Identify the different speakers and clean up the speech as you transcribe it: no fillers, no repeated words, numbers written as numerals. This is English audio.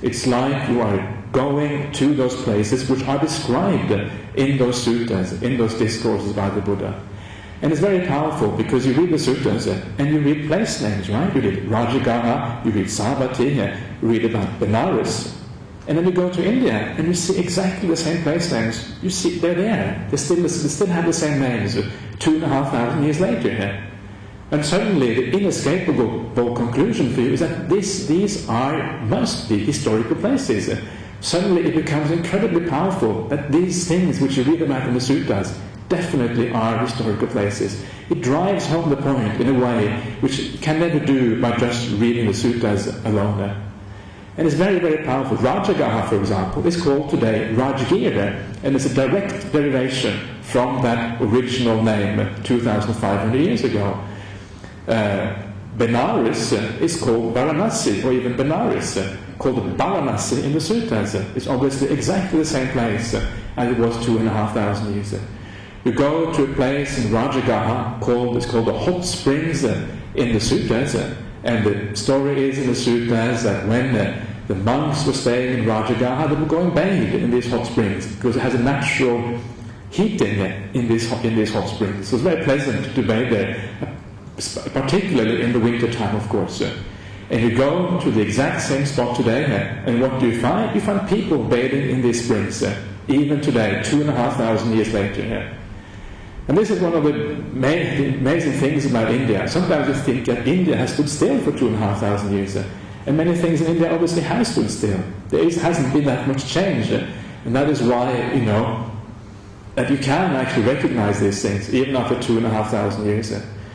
Speaker 1: It's like you are going to those places which are described in those suttas, in those discourses by the Buddha. And it's very powerful because you read the suttas and you read place names, right? You read Rajagaha, you read Savatthi, you read about Benares. And then you go to India and you see exactly the same place names. You see they're there. They still have the same names 2,500 years later. And suddenly the inescapable conclusion for you is that these must be historical places. Suddenly it becomes incredibly powerful that these things which you read about in the suttas definitely are historical places. It drives home the point in a way which you can never do by just reading the suttas alone. And it's very, very powerful. Rajagaha, for example, is called today Rajgir, and it's a direct derivation from that original name 2,500 years ago. Benares is called Varanasi, or even Benares, called Varanasi in the suttas. It's obviously exactly the same place as it was 2,500 years ago. You go to a place in Rajagaha it's called the hot springs in the suttas, and the story is in the suttas that when the monks were staying in Rajagaha, they would go and bathe in these hot springs because it has a natural heating in these hot springs. So it's very pleasant to bathe there, particularly in the winter time, of course. And you go to the exact same spot today, and what do you find? You find people bathing in these springs, even today, 2,500 years later. And this is one of the amazing things about India. Sometimes you think that India has stood still for 2,500 years, and many things in India obviously have stood still. There hasn't been that much change, and that is why, that you can actually recognize these things, even after 2,500 years.